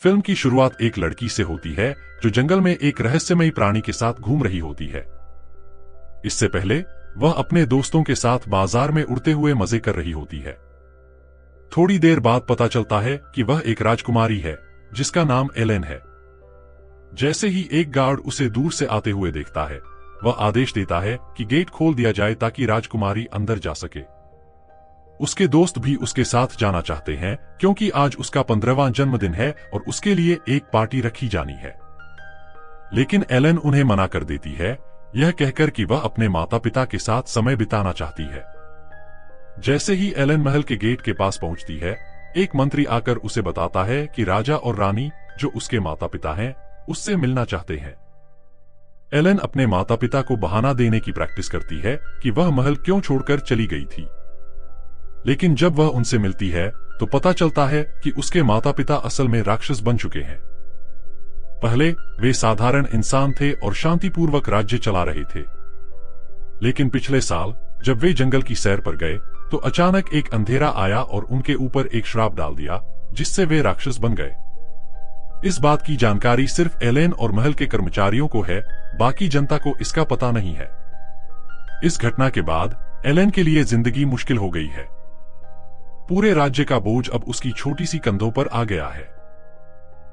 Film की शुरुआत एक लड़की से होती है जो जंगल में एक रहस्यमयी प्राणी के साथ घूम रही होती है। इससे पहले वह अपने दोस्तों के साथ बाजार में उड़ते हुए मजे कर रही होती है। थोड़ी देर बाद पता चलता है कि वह एक राजकुमारी है जिसका नाम एलेन है। जैसे ही एक गार्ड उसे दूर से आते हुए देखता है, वह आदेश देता है कि गेट खोल दिया जाए ताकि राजकुमारी अंदर जा सके। उसके दोस्त भी उसके साथ जाना चाहते हैं क्योंकि आज उसका 15वां जन्मदिन है और उसके लिए एक पार्टी रखी जानी है। लेकिन एलेन उन्हें मना कर देती है, यह कहकर कि वह अपने माता पिता के साथ समय बिताना चाहती है। जैसे ही एलेन महल के गेट के पास पहुंचती है, एक मंत्री आकर उसे बताता है कि राजा और रानी जो उसके माता पिता हैं, उससे मिलना चाहते हैं। एलेन अपने माता पिता को बहाना देने की प्रैक्टिस करती है कि वह महल क्यों छोड़कर चली गई थी। लेकिन जब वह उनसे मिलती है तो पता चलता है कि उसके माता पिता असल में राक्षस बन चुके हैं। पहले वे साधारण इंसान थे और शांतिपूर्वक राज्य चला रहे थे। लेकिन पिछले साल जब वे जंगल की सैर पर गए तो अचानक एक अंधेरा आया और उनके ऊपर एक श्राप डाल दिया, जिससे वे राक्षस बन गए। इस बात की जानकारी सिर्फ एलेन और महल के कर्मचारियों को है, बाकी जनता को इसका पता नहीं है। इस घटना के बाद एलेन के लिए जिंदगी मुश्किल हो गई है। पूरे राज्य का बोझ अब उसकी छोटी सी कंधों पर आ गया है।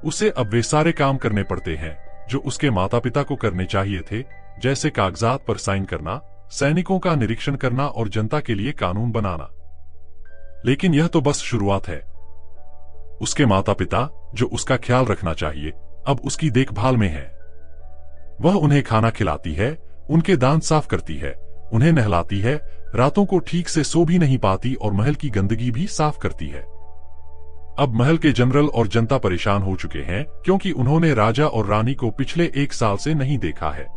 उसे अब वे सारे काम करने पड़ते हैं जो उसके माता पिता को करने चाहिए थे, जैसे कागजात पर साइन करना, सैनिकों का निरीक्षण करना और जनता के लिए कानून बनाना। लेकिन यह तो बस शुरुआत है। उसके माता पिता जो उसका ख्याल रखना चाहिए, अब उसकी देखभाल में है। वह उन्हें खाना खिलाती है, उनके दांत साफ करती है, उन्हें नहलाती है, रातों को ठीक से सो भी नहीं पाती और महल की गंदगी भी साफ करती है। अब महल के जनरल और जनता परेशान हो चुके हैं क्योंकि उन्होंने राजा और रानी को पिछले 1 साल से नहीं देखा है।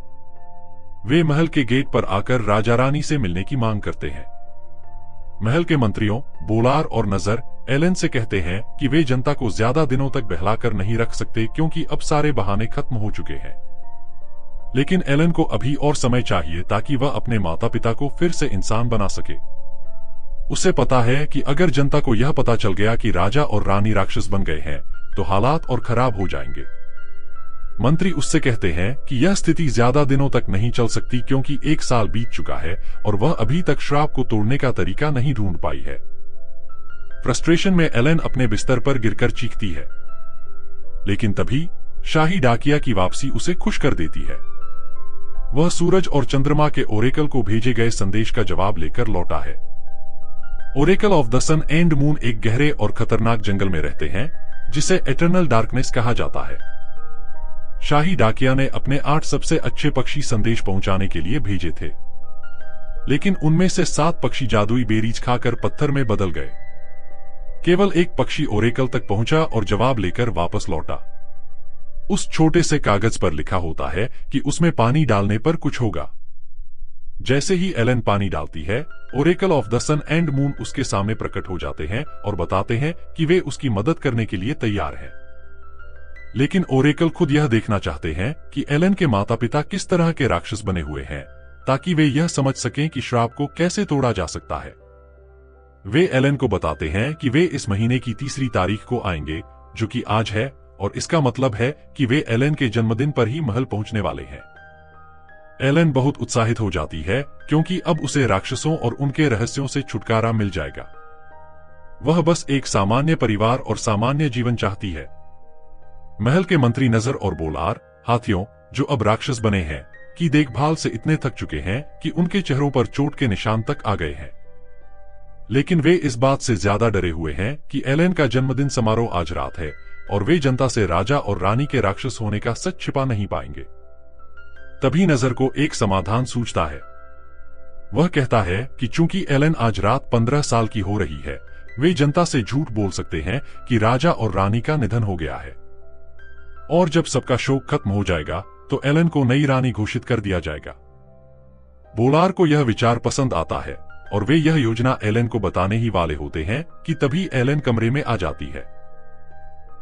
वे महल के गेट पर आकर राजा रानी से मिलने की मांग करते हैं। महल के मंत्रियों बोलार और नजर एलेन से कहते हैं कि वे जनता को ज्यादा दिनों तक बहलाकर नहीं रख सकते क्योंकि अब सारे बहाने खत्म हो चुके हैं। लेकिन एलेन को अभी और समय चाहिए ताकि वह अपने माता पिता को फिर से इंसान बना सके। उसे पता है कि अगर जनता को यह पता चल गया कि राजा और रानी राक्षस बन गए हैं तो हालात और खराब हो जाएंगे। मंत्री उससे कहते हैं कि यह स्थिति ज्यादा दिनों तक नहीं चल सकती क्योंकि 1 साल बीत चुका है और वह अभी तक श्राप को तोड़ने का तरीका नहीं ढूंढ पाई है। फ्रस्ट्रेशन में एलेन अपने बिस्तर पर गिरकर चीखती है। लेकिन तभी शाही डाकिया की वापसी उसे खुश कर देती है। वह सूरज और चंद्रमा के ओरेकल को भेजे गए संदेश का जवाब लेकर लौटा है। Oracle of the sun and moon एक गहरे और खतरनाक जंगल में रहते हैं जिसे एटर्नल डार्कनेस कहा जाता है। शाही डाकिया ने अपने 8 सबसे अच्छे पक्षी संदेश पहुंचाने के लिए भेजे थे, लेकिन उनमें से 7 पक्षी जादुई बेरीज खाकर पत्थर में बदल गए। केवल एक पक्षी ओरेकल तक पहुंचा और जवाब लेकर वापस लौटा। उस छोटे से कागज पर लिखा होता है कि उसमें पानी डालने पर कुछ होगा। जैसे ही एलेन पानी डालती है, oracle of the sun and moon उसके सामने प्रकट हो जाते हैं और बताते हैं कि वे उसकी मदद करने के लिए तैयार हैं। लेकिन ओरेकल खुद यह देखना चाहते हैं कि एलेन के माता पिता किस तरह के राक्षस बने हुए हैं ताकि वे यह समझ सकें कि श्राप को कैसे तोड़ा जा सकता है। वे एलेन को बताते हैं कि वे इस महीने की 3 तारीख को आएंगे, जो कि आज है, और इसका मतलब है कि वे एलेन के जन्मदिन पर ही महल पहुंचने वाले हैं। एलेन बहुत उत्साहित हो जाती है क्योंकि अब उसे राक्षसों और उनके रहस्यों से छुटकारा मिल जाएगा। वह बस एक सामान्य परिवार और सामान्य जीवन चाहती है। महल के मंत्री नजर और बोलार हाथियों जो अब राक्षस बने हैं की देखभाल से इतने थक चुके हैं कि उनके चेहरों पर चोट के निशान तक आ गए हैं। लेकिन वे इस बात से ज्यादा डरे हुए हैं कि एलेन का जन्मदिन समारोह आज रात है और वे जनता से राजा और रानी के राक्षस होने का सच छिपा नहीं पाएंगे। तभी नजर को एक समाधान सूझता है। वह कहता है कि चूंकि एलेन आज रात 15 साल की हो रही है, वे जनता से झूठ बोल सकते हैं कि राजा और रानी का निधन हो गया है। और जब सबका शोक खत्म हो जाएगा तो एलेन को नई रानी घोषित कर दिया जाएगा। बोलार को यह विचार पसंद आता है और वे यह योजना एलेन को बताने ही वाले होते हैं कि तभी एलेन कमरे में आ जाती है।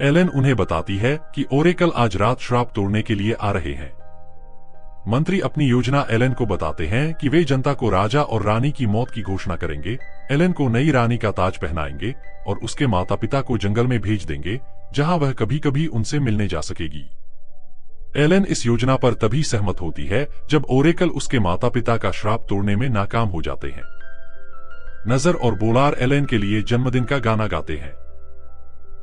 एलेन उन्हें बताती है कि ओरेकल आज रात श्राप तोड़ने के लिए आ रहे हैं। मंत्री अपनी योजना एलेन को बताते हैं कि वे जनता को राजा और रानी की मौत की घोषणा करेंगे, एलेन को नई रानी का ताज पहनाएंगे और उसके माता पिता को जंगल में भेज देंगे जहां वह कभी कभी उनसे मिलने जा सकेगी। एलेन इस योजना पर तभी सहमत होती है जब ओरेकल उसके माता पिता का श्राप तोड़ने में नाकाम हो जाते हैं। नजर और बोलार एलेन के लिए जन्मदिन का गाना गाते हैं।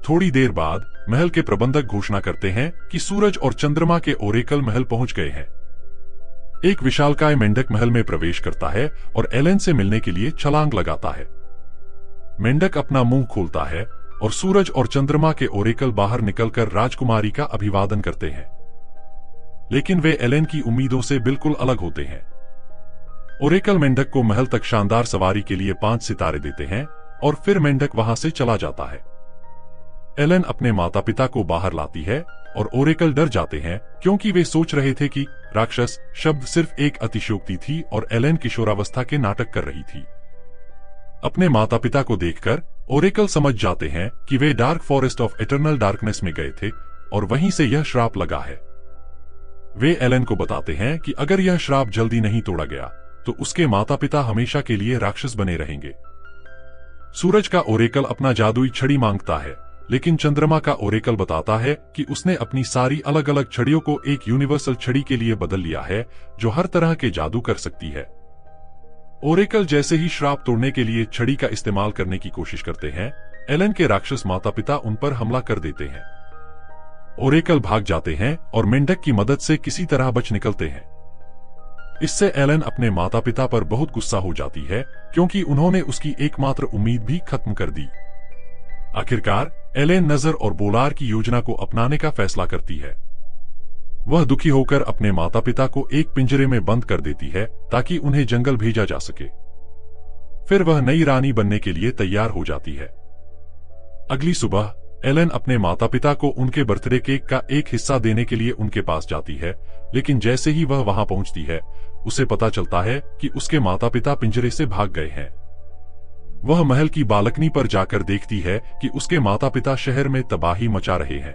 थोड़ी देर बाद महल के प्रबंधक घोषणा करते हैं कि सूरज और चंद्रमा के ओरेकल महल पहुंच गए हैं। एक विशालकाय मेंढक महल में प्रवेश करता है और एलेन से मिलने के लिए छलांग लगाता है। मेंढक अपना मुंह खोलता है और सूरज और चंद्रमा के ओरेकल बाहर निकलकर राजकुमारी का अभिवादन करते हैं, लेकिन वे एलेन की उम्मीदों से बिल्कुल अलग होते हैं। ओरेकल मेंढक को महल तक शानदार सवारी के लिए 5 सितारे देते हैं और फिर मेंढक वहां से चला जाता है। एलेन अपने माता पिता को बाहर लाती है और ओरेकल डर जाते हैं क्योंकि वे सोच रहे थे कि राक्षस शब्द सिर्फ एक अतिशयोक्ति थी और एलेन किशोरावस्था के नाटक कर रही थी। अपने माता पिता को देखकर ओरेकल समझ जाते हैं कि वे dark forest of eternal darkness में गए थे और वहीं से यह श्राप लगा है। वे एलेन को बताते हैं कि अगर यह श्राप जल्दी नहीं तोड़ा गया तो उसके माता पिता हमेशा के लिए राक्षस बने रहेंगे। सूरज का ओरेकल अपना जादुई छड़ी मांगता है, लेकिन चंद्रमा का ओरेकल बताता है कि उसने अपनी सारी अलग अलग छड़ियों को एक यूनिवर्सल छड़ी के लिए बदल लिया है जो हर तरह के जादू कर सकती है। ओरेकल जैसे ही श्राप तोड़ने के लिए छड़ी का इस्तेमाल करने की कोशिश करते हैं, एलेन के राक्षस माता पिता उन पर हमला कर देते हैं। ओरेकल भाग जाते हैं और मेंढक की मदद से किसी तरह बच निकलते हैं। इससे एलेन अपने माता पिता पर बहुत गुस्सा हो जाती है क्योंकि उन्होंने उसकी एकमात्र उम्मीद भी खत्म कर दी। आखिरकार एलेन नजर और बोलार की योजना को अपनाने का फैसला करती है। वह दुखी होकर अपने माता पिता को एक पिंजरे में बंद कर देती है ताकि उन्हें जंगल भेजा जा सके। फिर वह नई रानी बनने के लिए तैयार हो जाती है। अगली सुबह एलेन अपने माता पिता को उनके बर्थडे केक का एक हिस्सा देने के लिए उनके पास जाती है, लेकिन जैसे ही वह वहां पहुंचती है उसे पता चलता है कि उसके माता पिता पिंजरे से भाग गए हैं। वह महल की बालकनी पर जाकर देखती है कि उसके माता पिता शहर में तबाही मचा रहे हैं।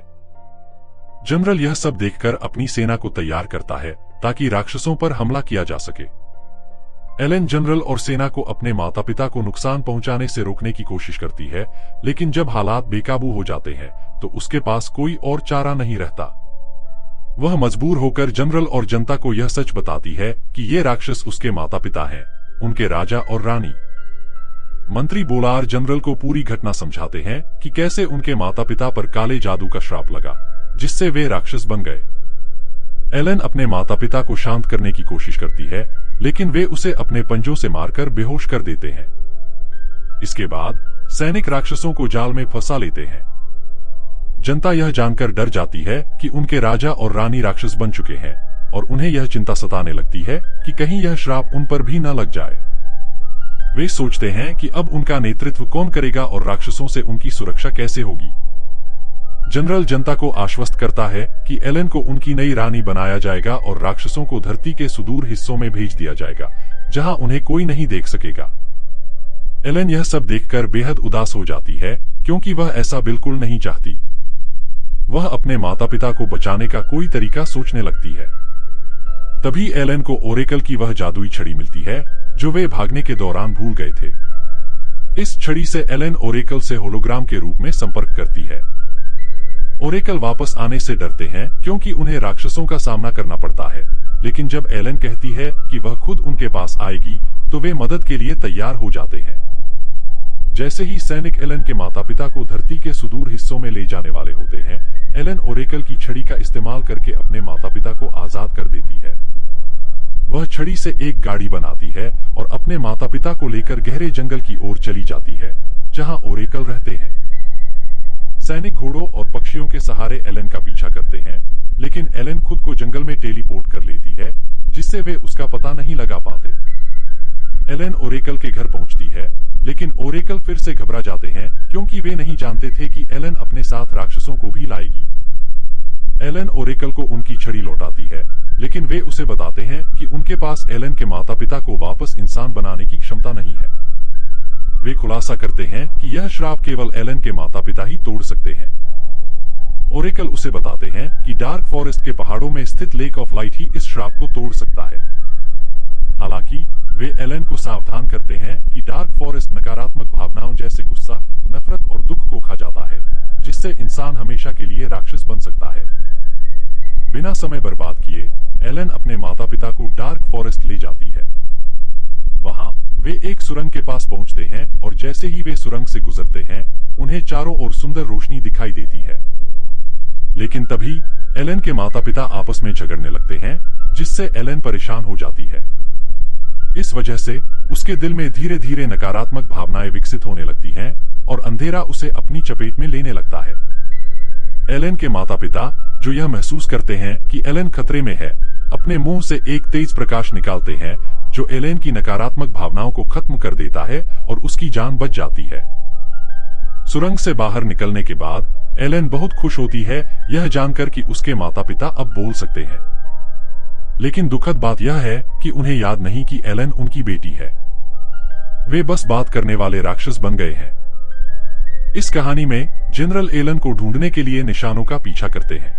जनरल यह सब देखकर अपनी सेना को तैयार करता है ताकि राक्षसों पर हमला किया जा सके। एलेन जनरल और सेना को अपने माता पिता को नुकसान पहुंचाने से रोकने की कोशिश करती है, लेकिन जब हालात बेकाबू हो जाते हैं तो उसके पास कोई और चारा नहीं रहता। वह मजबूर होकर जनरल और जनता को यह सच बताती है कि ये राक्षस उसके माता पिता हैं, उनके राजा और रानी। मंत्री बोलार जनरल को पूरी घटना समझाते हैं कि कैसे उनके माता पिता पर काले जादू का श्राप लगा, जिससे वे राक्षस बन गए। एलेन अपने माता पिता को शांत करने की कोशिश करती है, लेकिन वे उसे अपने पंजों से मारकर बेहोश कर देते हैं। इसके बाद सैनिक राक्षसों को जाल में फंसा लेते हैं। जनता यह जानकर डर जाती है कि उनके राजा और रानी राक्षस बन चुके हैं और उन्हें यह चिंता सताने लगती है कि कहीं यह श्राप उन पर भी न लग जाए। वे सोचते हैं कि अब उनका नेतृत्व कौन करेगा और राक्षसों से उनकी सुरक्षा कैसे होगी। जनरल जनता को आश्वस्त करता है कि एलेन को उनकी नई रानी बनाया जाएगा और राक्षसों को धरती के सुदूर हिस्सों में भेज दिया जाएगा, जहां उन्हें कोई नहीं देख सकेगा। एलेन यह सब देखकर बेहद उदास हो जाती है क्योंकि वह ऐसा बिल्कुल नहीं चाहती। वह अपने माता पिता को बचाने का कोई तरीका सोचने लगती है। तभी एलेन को ओरेकल की वह जादुई छड़ी मिलती है जो वे भागने के दौरान भूल गए थे। इस छड़ी से एलेन ओरेकल से होलोग्राम के रूप में संपर्क करती है। ओरेकल वापस आने से डरते हैं क्योंकि उन्हें राक्षसों का सामना करना पड़ता है, लेकिन जब एलेन कहती है कि वह खुद उनके पास आएगी तो वे मदद के लिए तैयार हो जाते हैं। जैसे ही सैनिक एलेन के माता पिता को धरती के सुदूर हिस्सों में ले जाने वाले होते हैं, एलेन ओरेकल की छड़ी का इस्तेमाल करके अपने माता पिता को आजाद कर देती है। वह छड़ी से एक गाड़ी बनाती है और अपने माता पिता को लेकर गहरे जंगल की ओर चली जाती है, जहां ओरेकल रहते हैं। सैनिक घोड़ों और पक्षियों के सहारे एलेन का पीछा करते हैं, लेकिन एलेन खुद को जंगल में टेलीपोर्ट कर लेती है, जिससे वे उसका पता नहीं लगा पाते। एलेन ओरेकल के घर पहुंचती है, लेकिन ओरेकल फिर से घबरा जाते हैं क्योंकि वे नहीं जानते थे कि एलेन अपने साथ राक्षसों को भी लाएगी। एलेन ओरेकल को उनकी छड़ी लौटाती है, लेकिन वे उसे बताते हैं कि उनके पास एलेन के माता पिता को वापस इंसान बनाने की क्षमता नहीं है। वे खुलासा करते हैं कि यह श्राप केवल एलेन के माता पिता ही तोड़ सकते हैं। ओरेकल उसे बताते हैं कि डार्क फॉरेस्ट के पहाड़ों में स्थित लेक ऑफ लाइट ही इस श्राप को तोड़ सकता है। हालांकि वे एलन को सावधान करते हैं कि डार्क फॉरेस्ट नकारात्मक भावनाओं जैसे गुस्सा, नफरत और दुख को खा जाता है, जिससे इंसान हमेशा के लिए राक्षस बन सकता है। बिना समय बर्बाद किए एलन अपने माता पिता को डार्क फॉरेस्ट ले जाती है। वहां वे एक सुरंग के पास पहुंचते हैं और जैसे ही वे सुरंग से गुजरते हैं उन्हें चारों ओर सुंदर रोशनी दिखाई देती है। लेकिन तभी एलन के माता पिता आपस में झगड़ने लगते हैं, जिससे एलन परेशान हो जाती है। इस वजह से उसके दिल में धीरे धीरे नकारात्मक भावनाएं विकसित होने लगती हैं और अंधेरा उसे अपनी चपेट में लेने लगता है। एलन के माता पिता, जो यह महसूस करते हैं कि एलन खतरे में है, अपने मुंह से एक तेज प्रकाश निकालते हैं जो एलन की नकारात्मक भावनाओं को खत्म कर देता है और उसकी जान बच जाती है। सुरंग से बाहर निकलने के बाद एलन बहुत खुश होती है, यह जानकर कि उसके माता पिता अब बोल सकते हैं। लेकिन दुखद बात यह है कि उन्हें याद नहीं कि एलन उनकी बेटी है। वे बस बात करने वाले राक्षस बन गए हैं। इस कहानी में जनरल एलन को ढूंढने के लिए निशानों का पीछा करते हैं।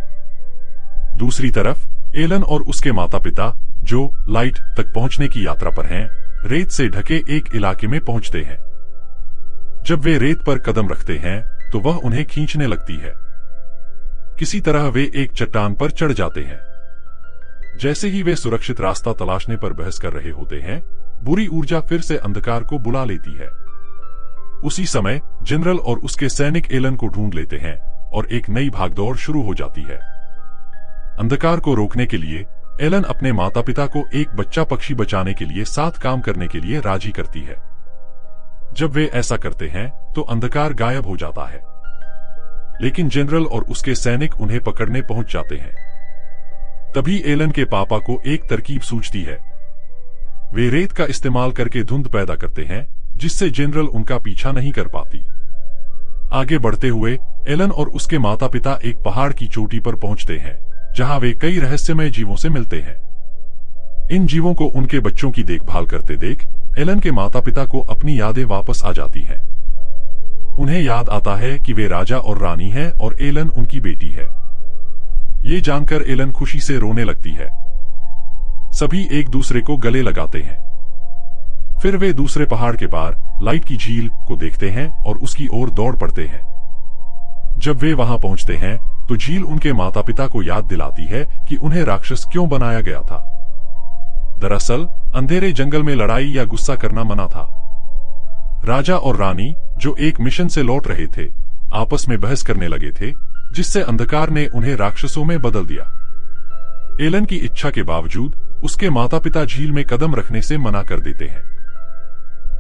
दूसरी तरफ एलन और उसके माता पिता, जो लाइट तक पहुंचने की यात्रा पर हैं, रेत से ढके एक इलाके में पहुंचते हैं। जब वे रेत पर कदम रखते हैं तो वह उन्हें खींचने लगती है। किसी तरह वे एक चट्टान पर चढ़ जाते हैं। जैसे ही वे सुरक्षित रास्ता तलाशने पर बहस कर रहे होते हैं, बुरी ऊर्जा फिर से अंधकार को बुला लेती है। उसी समय जनरल और उसके सैनिक एलन को ढूंढ लेते हैं और एक नई भागदौड़ शुरू हो जाती है। अंधकार को रोकने के लिए एलन अपने माता पिता को एक बच्चा पक्षी बचाने के लिए साथ काम करने के लिए राजी करती है। जब वे ऐसा करते हैं तो अंधकार गायब हो जाता है। लेकिन जनरल और उसके सैनिक उन्हें पकड़ने पहुंच जाते हैं। तभी एलन के पापा को एक तरकीब सूझती है। वे रेत का इस्तेमाल करके धुंध पैदा करते हैं, जिससे जनरल उनका पीछा नहीं कर पाती। आगे बढ़ते हुए एलन और उसके माता पिता एक पहाड़ की चोटी पर पहुंचते हैं, जहां वे कई रहस्यमय जीवों से मिलते हैं। इन जीवों को उनके बच्चों की देखभाल करते देख एलन के माता पिता को अपनी यादें वापस आ जाती हैं। उन्हें याद आता है कि वे राजा और रानी हैं और एलन उनकी बेटी है। ये जानकर एलन खुशी से रोने लगती है। सभी एक दूसरे को गले लगाते हैं। फिर वे दूसरे पहाड़ के पार लाइट की झील को देखते हैं और उसकी ओर दौड़ पड़ते हैं। जब वे वहां पहुंचते हैं तो झील उनके माता पिता को याद दिलाती है कि उन्हें राक्षस क्यों बनाया गया था। दरअसल अंधेरे जंगल में लड़ाई या गुस्सा करना मना था। राजा और रानी, जो एक मिशन से लौट रहे थे, आपस में बहस करने लगे थे, जिससे अंधकार ने उन्हें राक्षसों में बदल दिया। एलन की इच्छा के बावजूद उसके माता पिता झील में कदम रखने से मना कर देते हैं।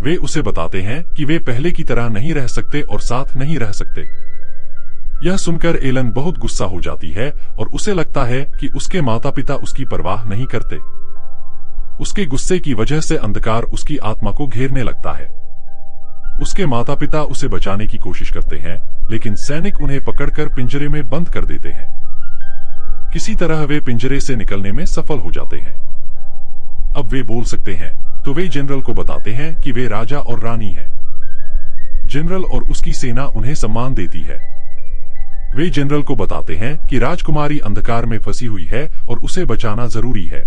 वे उसे बताते हैं कि वे पहले की तरह नहीं रह सकते और साथ नहीं रह सकते। यह सुनकर एलन बहुत गुस्सा हो जाती है और उसे लगता है कि उसके माता पिता उसकी परवाह नहीं करते। उसके गुस्से की वजह से अंधकार उसकी आत्मा को घेरने लगता है। उसके माता पिता उसे बचाने की कोशिश करते हैं, लेकिन सैनिक उन्हें पकड़कर पिंजरे में बंद कर देते हैं। किसी तरह वे पिंजरे से निकलने में सफल हो जाते हैं। अब वे बोल सकते हैं, तो वे जनरल को बताते हैं कि वे राजा और रानी हैं। जनरल और उसकी सेना उन्हें सम्मान देती है। वे जनरल को बताते हैं कि राजकुमारी अंधकार में फंसी हुई है और उसे बचाना जरूरी है।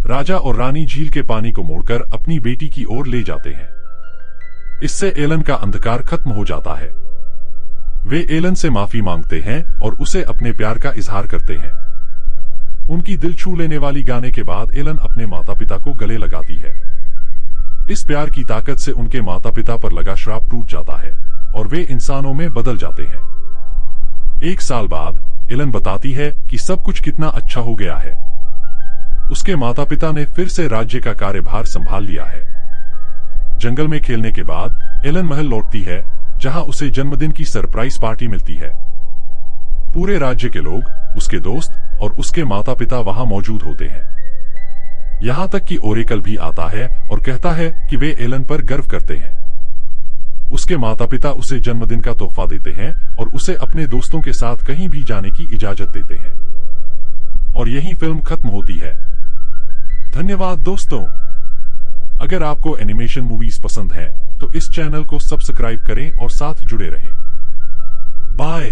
राजा और रानी झील के पानी को मोड़कर अपनी बेटी की ओर ले जाते हैं। इससे एलन का अंधकार खत्म हो जाता है। वे एलन से माफी मांगते हैं और उसे अपने प्यार का इजहार करते हैं। उनकी दिल छू लेने वाली गाने के बाद एलन अपने माता पिता को गले लगाती है। इस प्यार की ताकत से उनके माता पिता पर लगा श्राप टूट जाता है और वे इंसानों में बदल जाते हैं। 1 साल बाद एलन बताती है कि सब कुछ कितना अच्छा हो गया है। उसके माता पिता ने फिर से राज्य का कार्यभार संभाल लिया है। जंगल में खेलने के बाद एलन महल लौटती है, जहां उसे जन्मदिन की सरप्राइज पार्टी मिलती है। पूरे राज्य के लोग, उसके दोस्त और उसके माता पिता वहां मौजूद होते हैं। यहां तक कि ओरेकल भी आता है और कहता है कि वे एलन पर गर्व करते हैं। उसके माता पिता उसे जन्मदिन का तोहफा देते हैं और उसे अपने दोस्तों के साथ कहीं भी जाने की इजाजत देते हैं। और यहीं फिल्म खत्म होती है। धन्यवाद दोस्तों। अगर आपको एनिमेशन मूवीज पसंद है तो इस चैनल को सब्सक्राइब करें और साथ जुड़े रहें। बाय।